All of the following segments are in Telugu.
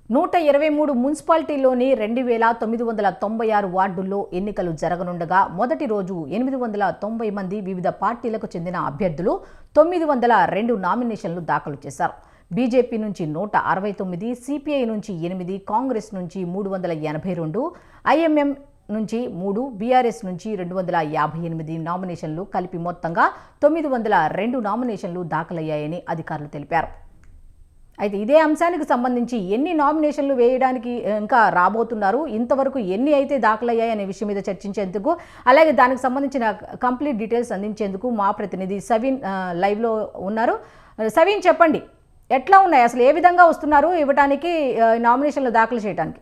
123 మున్సిపాలిటీల్లోని 2996 వార్డుల్లో ఎన్నికలు జరగనుండగా మొదటి రోజు 890 మంది వివిధ పార్టీలకు చెందిన అభ్యర్థులు 902 నామినేషన్లు దాఖలు చేశారు. బీజేపీ నుంచి 169, సిపిఐ నుంచి 8, కాంగ్రెస్ నుంచి 382, ఐఎంఎం నుంచి 3, బీఆర్ఎస్ నుంచి 258 నామినేషన్లు కలిపి మొత్తంగా 902 నామినేషన్లు దాఖలయ్యాయని అధికారులు తెలిపారు. అయితే ఇదే అంశానికి సంబంధించి ఎన్ని నామినేషన్లు వేయడానికి ఇంకా రాబోతున్నారు, ఇంతవరకు ఎన్ని అయితే దాఖలయ్యాయి అనే విషయం మీద చర్చించేందుకు, అలాగే దానికి సంబంధించిన కంప్లీట్ డీటెయిల్స్ అందించేందుకు మా ప్రతినిధి సవీన్ లైవ్లో ఉన్నారు. సవీన్, చెప్పండి, ఎట్లా ఉన్నాయి, అసలు ఏ విధంగా వస్తున్నారు ఇవ్వడానికి, నామినేషన్లు దాఖలు చేయడానికి?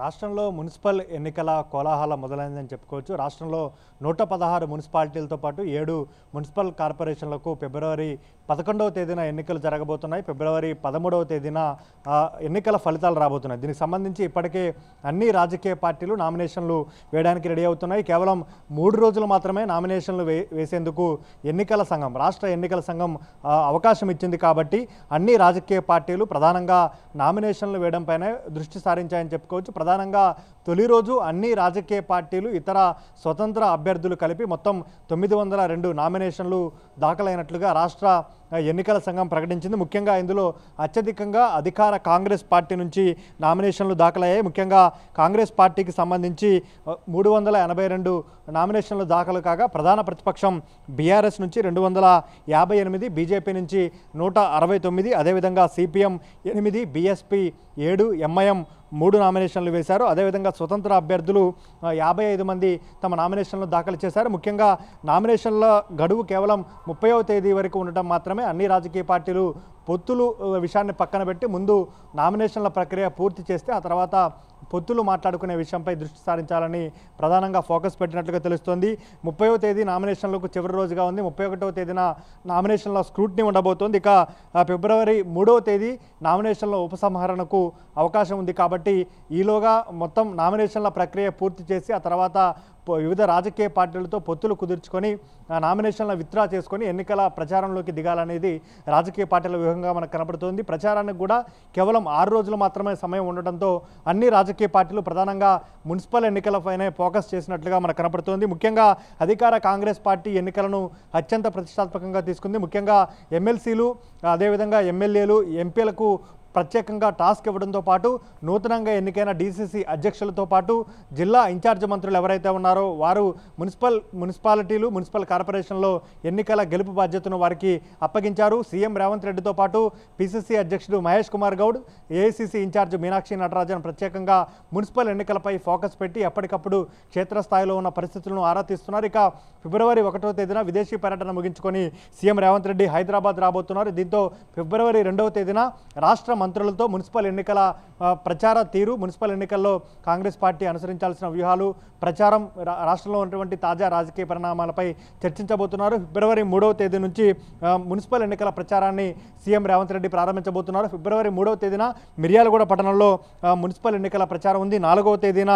రాష్ట్రంలో మున్సిపల్ ఎన్నికల కోలాహలం మొదలైందని చెప్పుకోవచ్చు. రాష్ట్రంలో 116 మున్సిపాలిటీలతో పాటు 7 మున్సిపల్ కార్పొరేషన్లకు ఫిబ్రవరి 11వ తేదీన ఎన్నికలు జరగబోతున్నాయి. ఫిబ్రవరి 13వ తేదీన ఎన్నికల ఫలితాలు రాబోతున్నాయి. దీనికి సంబంధించి ఇప్పటికే అన్ని రాజకీయ పార్టీలు నామినేషన్లు వేయడానికి రెడీ అవుతున్నాయి. కేవలం 3 రోజులు మాత్రమే నామినేషన్లు వేసేందుకు రాష్ట్ర ఎన్నికల సంఘం అవకాశం ఇచ్చింది. కాబట్టి అన్ని రాజకీయ పార్టీలు ప్రధానంగా నామినేషన్లు వేయడంపైనే దృష్టి సారించాయని చెప్పుకోవచ్చు. ప్రధానంగా తొలి రోజు అన్ని రాజకీయ పార్టీలు, ఇతర స్వతంత్ర అభ్యర్థులు కలిపి మొత్తం 902 నామినేషన్లు దాఖలైనట్లుగా రాష్ట్ర ఎన్నికల సంఘం ప్రకటించింది. ముఖ్యంగా ఇందులో అత్యధికంగా అధికార కాంగ్రెస్ పార్టీ నుంచి నామినేషన్లు దాఖలయ్యాయి. ముఖ్యంగా కాంగ్రెస్ పార్టీకి సంబంధించి 382 నామినేషన్లు దాఖలు కాగా, ప్రధాన ప్రతిపక్షం బీఆర్ఎస్ నుంచి 258, బీజేపీ నుంచి 169, అదేవిధంగా సిపిఎం 8, బీఎస్పీ 7, ఎంఐఎం 3 నామినేషన్లు వేశారు. అదేవిధంగా స్వతంత్ర అభ్యర్థులు 55 మంది తమ నామినేషన్లు దాఖలు చేశారు. ముఖ్యంగా నామినేషన్ల గడువు కేవలం 30వ తేదీ వరకు ఉండటం మాత్రమే. అన్ని రాజకీయ పార్టీలు పొత్తులు విషయాన్ని పక్కన పెట్టి ముందు నామినేషన్ల ప్రక్రియ పూర్తి చేస్తే ఆ తర్వాత పొత్తులు మాట్లాడుకునే విషయంపై దృష్టి సారించాలని ప్రధానంగా ఫోకస్ పెట్టినట్లుగా తెలుస్తోంది. 30వ తేదీ నామినేషన్లకు చివరి రోజుగా ఉంది. 31వ తేదీన నామినేషన్ల స్క్రూటినీ ఉండబోతోంది. ఇక ఫిబ్రవరి 3వ తేదీ నామినేషన్ల ఉపసంహరణకు అవకాశం ఉంది. కాబట్టి ఈలోగా మొత్తం నామినేషన్ల ప్రక్రియ పూర్తి చేసి ఆ తర్వాత వివిధ రాజకీయ పార్టీలతో పొత్తులు కుదుర్చుకొని నామినేషన్ల విత్డ్రా చేసుకొని ఎన్నికల ప్రచారంలోకి దిగాలనేది రాజకీయ పార్టీల వ్యూహంగా మనకు కనపడుతోంది. ప్రచారానికి కూడా కేవలం 6 రోజులు మాత్రమే సమయం ఉండడంతో అన్ని రాజకీయ పార్టీలు ప్రధానంగా మున్సిపల్ ఎన్నికలపైనే ఫోకస్ చేసినట్లుగా మనకు కనపడుతోంది. ముఖ్యంగా అధికార కాంగ్రెస్ పార్టీ ఎన్నికలను అత్యంత ప్రతిష్టాత్మకంగా తీసుకుంది. ముఖ్యంగా ఎమ్మెల్సీలు, అదేవిధంగా ఎమ్మెల్యేలు, ఎంపీలకు ప్రత్యేకంగా టాస్క్ ఇవ్వడంతో పాటు నూతనంగా ఎన్నికైన డీసీసీ అధ్యక్షులతో పాటు జిల్లా ఇన్ఛార్జ్ మంత్రులు ఎవరైతే ఉన్నారో వారు మున్సిపాలిటీలు, మున్సిపల్ కార్పొరేషన్లో ఎన్నికల గెలుపు బాధ్యతను వారికి అప్పగించారు. సీఎం రేవంత్ రెడ్డితో పాటు పీసీసీ అధ్యక్షుడు మహేష్ కుమార్ గౌడ్, ఏఐసీసీ ఇన్ఛార్జ్ మీనాక్షి నటరాజన్ ప్రత్యేకంగా మున్సిపల్ ఎన్నికలపై ఫోకస్ పెట్టి ఎప్పటికప్పుడు క్షేత్రస్థాయిలో ఉన్న పరిస్థితులను ఆరా తీస్తున్నారు. ఇక ఫిబ్రవరి 1వ తేదీన విదేశీ పర్యటన ముగించుకొని సీఎం రేవంత్ రెడ్డి హైదరాబాద్ రాబోతున్నారు. దీంతో ఫిబ్రవరి 2వ తేదీన రాష్ట్ర మంత్రులతో మున్సిపల్ ఎన్నికల ప్రచార తీరు, మున్సిపల్ ఎన్నికల్లో కాంగ్రెస్ పార్టీ అనుసరించాల్సిన వ్యూహాలు, ప్రచారం, రాష్ట్రంలో ఉన్నటువంటి తాజా రాజకీయ పరిణామాలపై చర్చించబోతున్నారు. ఫిబ్రవరి 3వ తేదీ నుంచి మున్సిపల్ ఎన్నికల ప్రచారాన్ని సీఎం రేవంత్ రెడ్డి ప్రారంభించబోతున్నారు. ఫిబ్రవరి 3వ తేదీన మిర్యాలగూడ పట్టణంలో మున్సిపల్ ఎన్నికల ప్రచారం ఉంది. 4వ తేదీన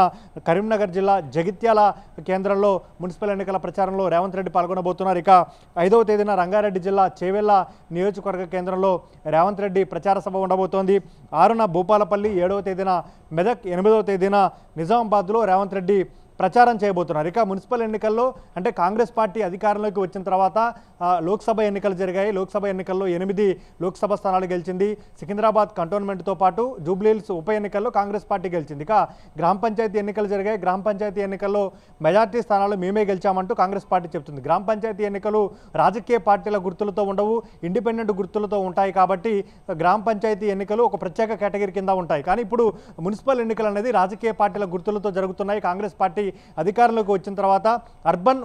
కరీంనగర్ జిల్లా జగిత్యాల కేంద్రంలో మున్సిపల్ ఎన్నికల ప్రచారంలో రేవంత్ రెడ్డి పాల్గొనబోతున్నారు. ఇక 5వ తేదీన రంగారెడ్డి జిల్లా చేవెళ్ల నియోజకవర్గ కేంద్రంలో రేవంత్ రెడ్డి ప్రచార సభ ఉండబోతోంది. 6న భూపాలపల్లి, 7వ తేదీన మెదక్, 8వ తేదీన నిజామాబాద్లో రేవంత్ రెడ్డి ప్రచారం చేయబోతున్నారు. ఇక మున్సిపల్ ఎన్నికల్లో అంటే కాంగ్రెస్ పార్టీ అధికారంలోకి వచ్చిన తర్వాత లోక్సభ ఎన్నికలు జరిగాయి. లోక్సభ ఎన్నికల్లో 8 లోక్సభ స్థానాలు గెలిచింది. సికింద్రాబాద్ కంటోన్మెంట్తో పాటు జూబ్లీహిల్స్ ఉప ఎన్నికల్లో కాంగ్రెస్ పార్టీ గెలిచింది. ఇక గ్రామ పంచాయతీ ఎన్నికలు జరిగాయి. గ్రామ పంచాయతీ ఎన్నికల్లో మెజార్టీ స్థానాలు మేమే గెలిచామంటూ కాంగ్రెస్ పార్టీ చెబుతుంది. గ్రామ పంచాయతీ ఎన్నికలు రాజకీయ పార్టీల గుర్తులతో ఉండవు, ఇండిపెండెంట్ గుర్తులతో ఉంటాయి. కాబట్టి గ్రామ పంచాయతీ ఎన్నికలు ఒక ప్రత్యేక కేటగిరీ కింద ఉంటాయి. కానీ ఇప్పుడు మున్సిపల్ ఎన్నికలు అనేది రాజకీయ పార్టీల గుర్తులతో జరుగుతున్నాయి. కాంగ్రెస్ పార్టీ అధికారంలోకి వచ్చిన తర్వాత అర్బన్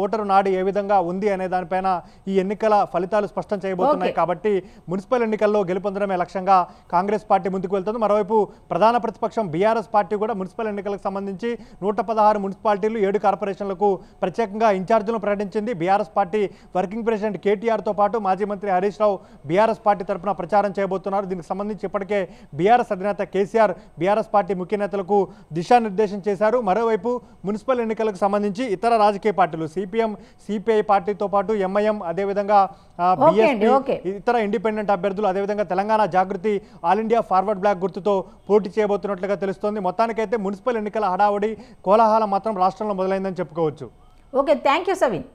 ఓటరు నాడు ఏ విధంగా ఉంది అనే దానిపైన ఈ ఎన్నికల ఫలితాలు స్పష్టం చేయబోతున్నాయి. కాబట్టి మున్సిపల్ ఎన్నికల్లో గెలుపొందడమే లక్ష్యంగా కాంగ్రెస్ పార్టీ ముందుకు వెళ్తుంది. మరోవైపు ప్రధాన ప్రతిపక్షం బీఆర్ఎస్ పార్టీ కూడా మున్సిపల్ ఎన్నికలకు సంబంధించి 116 మున్సిపాలిటీలు, 7 కార్పొరేషన్లకు ప్రత్యేకంగా ఇన్ఛార్జీలను ప్రకటించింది. బీఆర్ఎస్ పార్టీ వర్కింగ్ ప్రెసిడెంట్ కేటీఆర్తో పాటు మాజీ మంత్రి హరీష్ రావు బీఆర్ఎస్ పార్టీ తరఫున ప్రచారం చేయబోతున్నారు. దీనికి సంబంధించి ఇప్పటికే బీఆర్ఎస్ అధినేత కేసీఆర్ బీఆర్ఎస్ పార్టీ ముఖ్య నేతలకు దిశానిర్దేశం చేశారు. మరోవైపు మరోవైపు మున్సిపల్ ఎన్నికలకు సంబంధించి ఇతర రాజకీయ పార్టీలు సిపిఎం సిపిఐ పార్టీతో పాటు ఎంఐఎం అదేవిధంగా ఓకే. ఇతర ఇండిపెండెంట్ అభ్యర్థులు అదేవిధంగా తెలంగాణ జాగృతి ఆల్ ఇండియా ఫార్వర్డ్ బ్లాక్ గుర్తుతో పోటీ చేయబోతున్నట్లుగా తెలుస్తోంది. మొత్తానికైతే మున్సిపల్ ఎన్నికల హడావుడి కోలాహలం మాత్రం రాష్ట్రంలో మొదలైందని చెప్పుకోవచ్చు. Okay, thank you సవిన్.